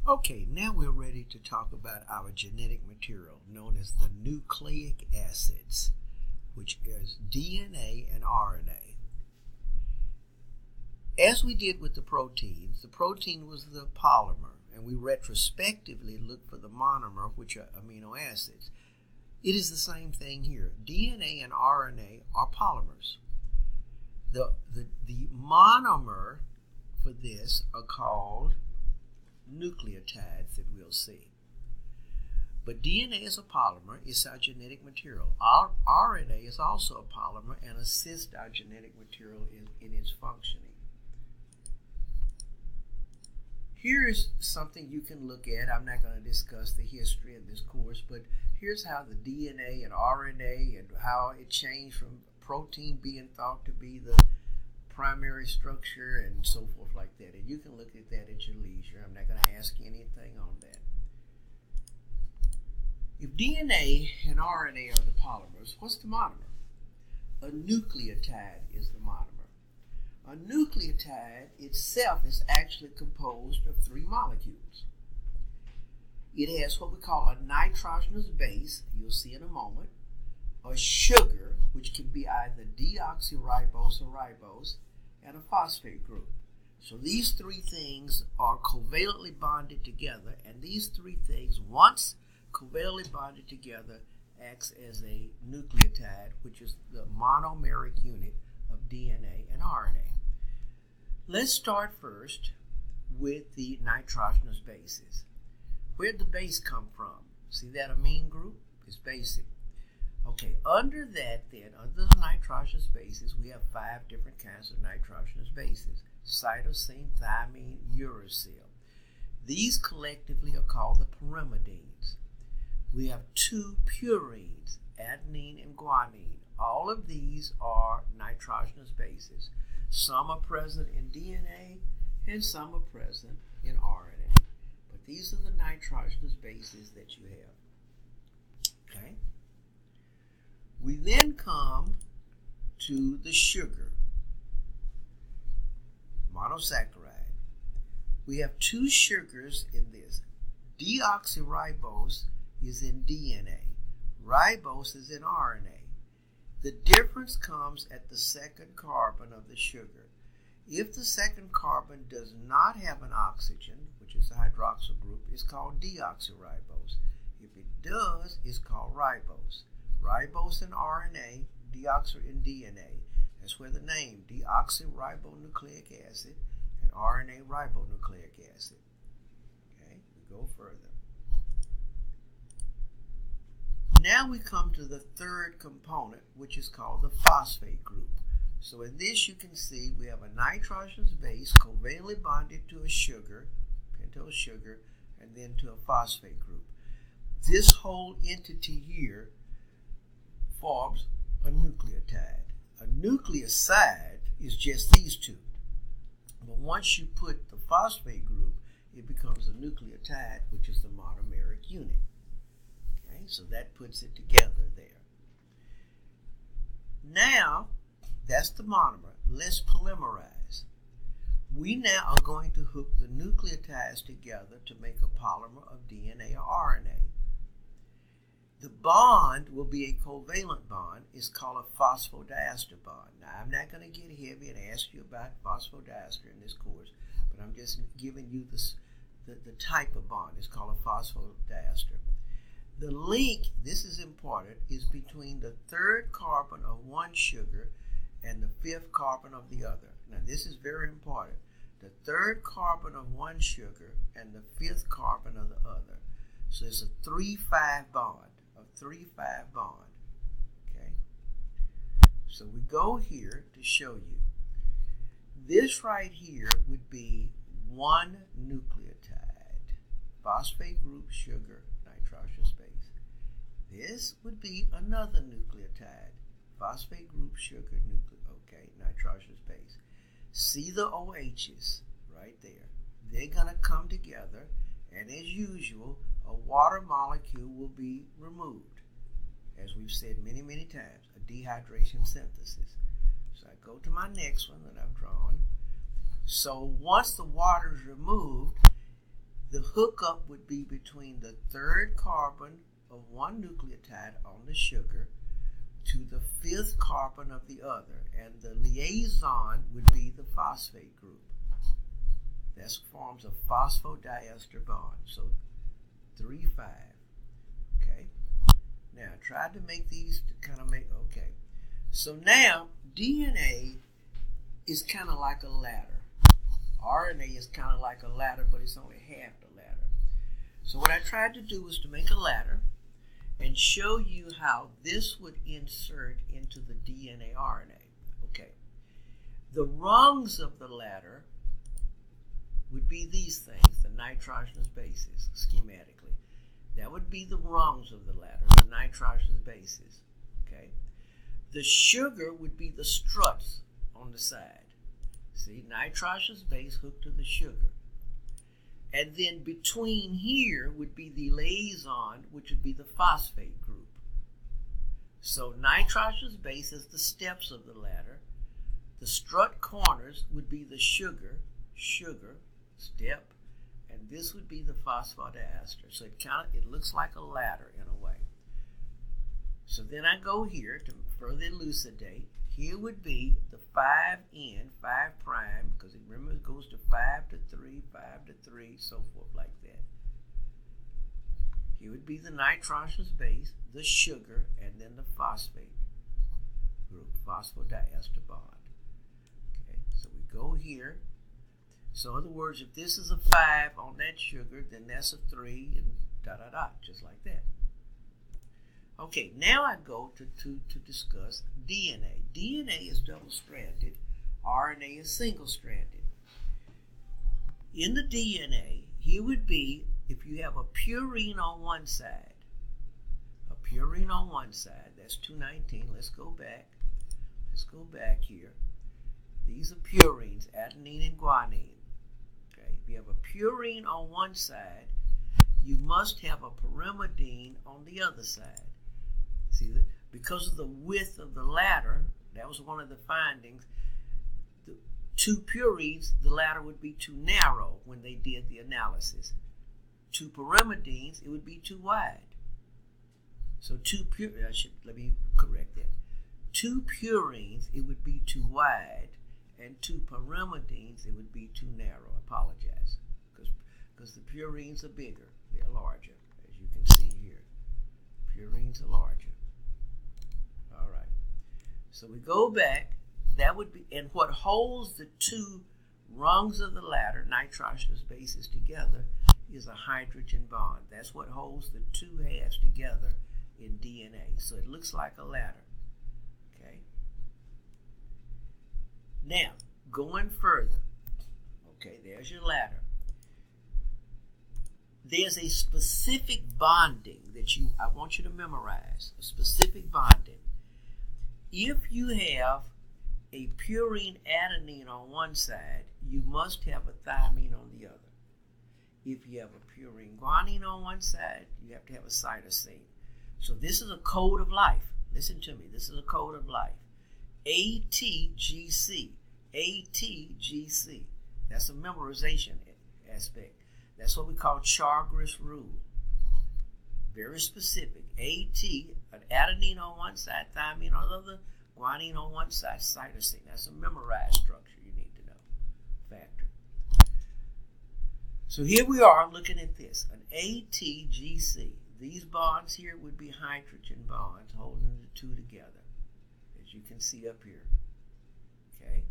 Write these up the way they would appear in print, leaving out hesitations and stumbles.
Okay, now we're ready to talk about our genetic material known as the nucleic acids, which is DNA and RNA. As we did with the proteins, the protein was the polymer, and we retrospectively looked for the monomer, which are amino acids. It is the same thing here. DNA and RNA are polymers. The monomer for this are called nucleotides that we'll see. But DNA is a polymer, it's our genetic material. Our RNA is also a polymer and assists our genetic material in its functioning. Here is something you can look at. I'm not going to discuss the history of this course, but here's how the DNA and RNA and how it changed from protein being thought to be the primary structure and so forth like that. And you can look at that at your leisure. I'm not going to ask you anything on that. If DNA and RNA are the polymers, what's the monomer? A nucleotide is the monomer. A nucleotide itself is actually composed of 3 molecules. It has what we call a nitrogenous base, you'll see in a moment, a sugar, which can be either deoxyribose or ribose, and a phosphate group. So these 3 things are covalently bonded together, and these 3 things, once covalently bonded together, acts as a nucleotide, which is the monomeric unit of DNA and RNA. Let's start first with the nitrogenous bases. Where'd the base come from? See that amine group? It's basic. Okay, under that then, under the nitrogenous bases, we have 5 different kinds of nitrogenous bases: cytosine, thymine, uracil. These collectively are called the pyrimidines. We have 2 purines, adenine and guanine. All of these are nitrogenous bases. Some are present in DNA and some are present in RNA. But these are the nitrogenous bases that you have. Okay? We then come to the sugar, monosaccharide. We have 2 sugars in this. Deoxyribose is in DNA. Ribose is in RNA. The difference comes at the second carbon of the sugar. If the second carbon does not have an oxygen, which is the hydroxyl group, it's called deoxyribose. If it does, it's called ribose. Ribose in RNA, deoxy in DNA. That's where the name deoxyribonucleic acid and RNA ribonucleic acid. Okay, we go further. Now we come to the third component, which is called the phosphate group. So in this you can see we have a nitrogenous base covalently bonded to a sugar, pentose sugar, and then to a phosphate group. This whole entity here forms a nucleotide. A nucleoside is just these 2. But once you put the phosphate group, it becomes a nucleotide, which is the monomeric unit. Okay, so that puts it together there. Now, that's the monomer. Let's polymerize. We now are going to hook the nucleotides together to make a polymer of DNA or RNA. The bond will be a covalent bond. It's called a phosphodiester bond. Now, I'm not going to get heavy and ask you about phosphodiester in this course, but I'm just giving you the type of bond. It's called a phosphodiester. The link, this is important, is between the 3rd carbon of one sugar and the 5th carbon of the other. Now, this is very important. The 3rd carbon of one sugar and the 5th carbon of the other. So it's a 3-5 bond. A 3-5 bond. Okay? So we go here to show you. This right here would be 1 nucleotide. Phosphate group, sugar, nitrogenous base. This would be another nucleotide. Phosphate group, sugar, nitrogenous base. See the OHs right there. They're going to come together, and as usual, a water molecule will be removed. As we've said many, many times, a dehydration synthesis. So I go to my next one that I've drawn. So once the water is removed, The hookup would be between the third carbon of one nucleotide on the sugar to the fifth carbon of the other, and the liaison would be the phosphate group. That forms a phosphodiester bond, so 3,5. Okay. Now, I tried to make these to kind of make, okay. So now, DNA is kind of like a ladder. RNA is kind of like a ladder, but it's only half the ladder. So what I tried to do was to make a ladder and show you how this would insert into the DNA RNA. Okay. The rungs of the ladder would be these things, the nitrogenous bases, schematically. That would be the rungs of the ladder, the nitrogenous bases. Okay. The sugar would be the struts on the side. See, nitrogenous base hooked to the sugar. And then between here would be the liaison, which would be the phosphate group. So nitrogenous base is the steps of the ladder. The strut corners would be the sugar, step, and this would be the phosphodiester. So it looks like a ladder in a way. So then I go here to further elucidate. Here would be the 5N, 5 prime, because remember it goes to 5 to 3, 5 to 3, so forth like that. Here would be the nitrogenous base, the sugar, and then the phosphate group, phosphodiester bond. Okay, so we go here. So in other words, if this is a 5 on that sugar, then that's a 3, and just like that. Okay, now I go to discuss DNA. DNA is double-stranded. RNA is single-stranded. In the DNA, here would be, if you have a purine on one side, that's 219. Let's go back here. These are purines, adenine and guanine. Okay, if you have a purine on one side, you must have a pyrimidine on the other side. See, because of the width of the ladder, that was one of the findings. The two purines, the ladder would be too narrow when they did the analysis. Two pyrimidines, it would be too wide. So let me correct that. Two purines, it would be too wide, and two pyrimidines, it would be too narrow. I apologize, because the purines are bigger, they're larger, as you can see here. Purines are larger. All right. So we go back. That would be, and what holds the two rungs of the ladder, nitrogenous bases, together is a hydrogen bond. That's what holds the two halves together in DNA. So it looks like a ladder. Okay. Now, going further. Okay, there's your ladder. There's a specific bonding that I want you to memorize. A specific bonding. If you have a purine adenine on one side, you must have a thymine on the other. If you have a purine guanine on one side, you have to have a cytosine. So this is a code of life. Listen to me. This is a code of life. ATGC. ATGC. That's a memorization aspect. That's what we call Chargas rule. Very specific. AT, an adenine on one side, thymine on the other, guanine on one side, cytosine. That's a memorized structure you need to know. Factor. So here we are looking at this. An ATGC. These bonds here would be hydrogen bonds holding the two together, as you can see up here. Okay?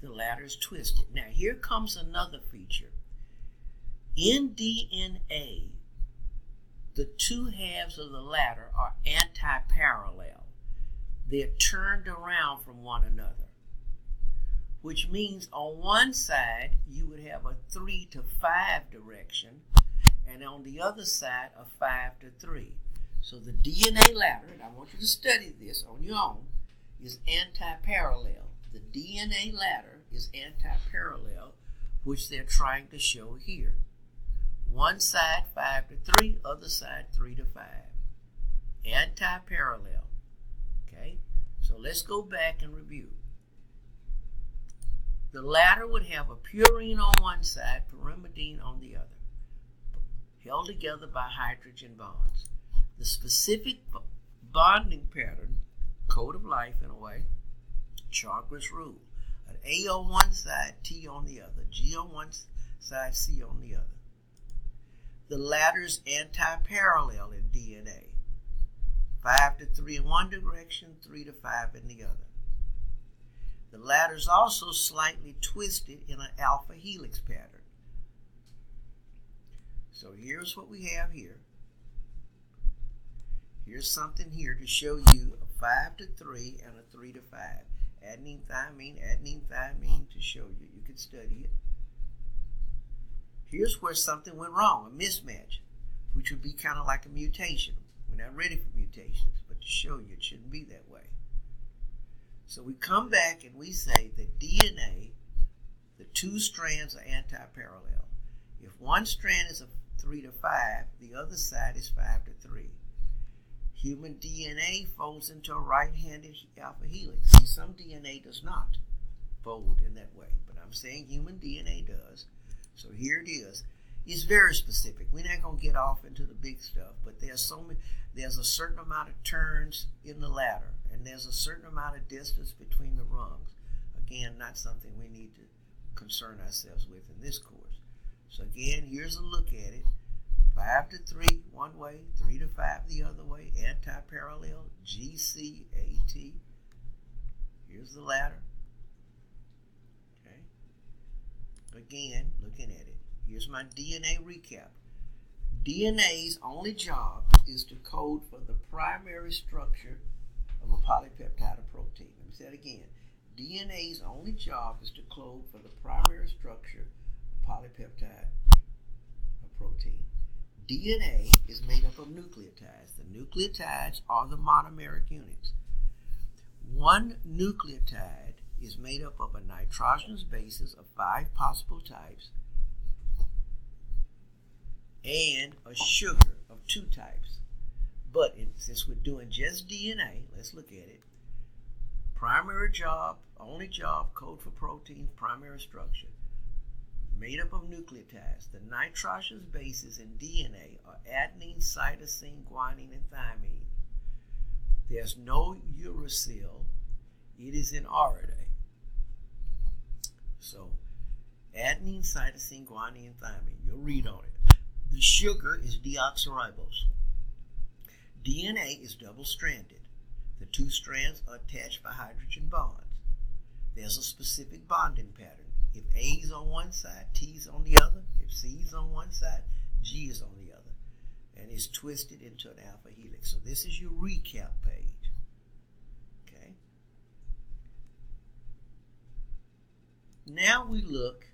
The ladder is twisted. Now here comes another feature. In DNA, the two halves of the ladder are antiparallel. They're turned around from one another, which means on one side you would have a 3 to 5 direction, and on the other side a 5 to 3. So the DNA ladder, and I want you to study this on your own, is antiparallel. The DNA ladder is antiparallel, which they're trying to show here. One side 5 to 3, other side 3 to 5. The latter would have a purine on one side, pyrimidine on the other, held together by hydrogen bonds. The specific bonding pattern, code of life in a way, Chargaff's rule. An A on one side, T on the other, G on one side, C on the other. The latter is antiparallel in DNA. 5 to 3 in one direction, 3 to 5 in the other. The latter is also slightly twisted in an alpha helix pattern. So here's what we have here. Here's something here to show you a 5 to 3 and a 3 to 5. Adenine, thymine to show you. You can study it. Here's where something went wrong, a mismatch, which would be kind of like a mutation. We're not ready for mutations, but to show you it shouldn't be that way. So we come back and we say that DNA, the two strands are antiparallel. If one strand is a 3 to 5, the other side is 5 to 3. Human DNA folds into a right-handed alpha helix. See, some DNA does not fold in that way, but I'm saying human DNA does. So here it is. It's very specific. We're not going to get off into the big stuff, but there's a certain amount of turns in the ladder, and there's a certain amount of distance between the rungs. Again, not something we need to concern ourselves with in this course. So again, here's a look at it. 5 to 3 one way, 3 to 5 the other way, antiparallel, GCAT. Here's the ladder. Okay. Again, looking at it. Here's my DNA recap. DNA's only job is to code for the primary structure of a polypeptide of protein. Let me say it again. DNA's only job is to code for the primary structure of polypeptide of protein. DNA is made up of nucleotides. The nucleotides are the monomeric units. One nucleotide is made up of a nitrogenous basis of 5 possible types and a sugar of 2 types. But since we're doing just DNA, let's look at it. Primary job, only job, code for protein, primary structure. Made up of nucleotides. The nitrogenous bases in DNA are adenine, cytosine, guanine, and thymine. There's no uracil. It is in RNA. So, adenine, cytosine, guanine, and thymine. You'll read on it. The sugar is deoxyribose. DNA is double-stranded. The 2 strands are attached by hydrogen bonds. There's a specific bonding pattern. If A is on one side, T is on the other. If C is on one side, G is on the other. And it's twisted into an alpha helix. So this is your recap page. Okay. Now we look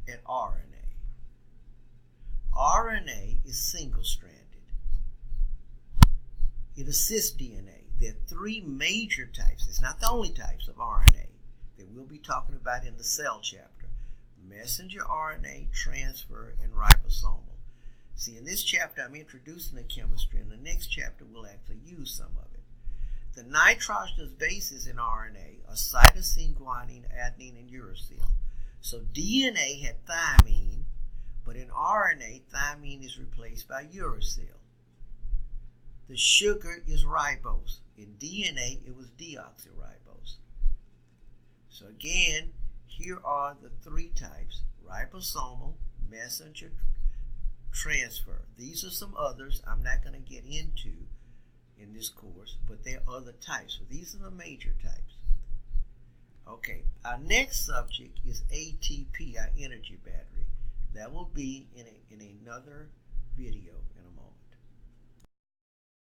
at RNA. RNA is single-stranded. It assists DNA. There are 3 major types. It's not the only types of RNA that we'll be talking about in the cell chapter. Messenger RNA, transfer, and ribosomal. See, in this chapter, I'm introducing the chemistry. In the next chapter, we'll actually use some of it. The nitrogenous bases in RNA are cytosine, guanine, adenine, and uracil. So DNA had thymine, but in RNA, thymine is replaced by uracil. The sugar is ribose. In DNA, it was deoxyribose. So again, here are the 3 types: ribosomal, messenger, transfer. These are some others I'm not going to get into in this course, but there are other types. So these are the major types. Okay, our next subject is ATP, our energy battery. That will be in another video in a moment.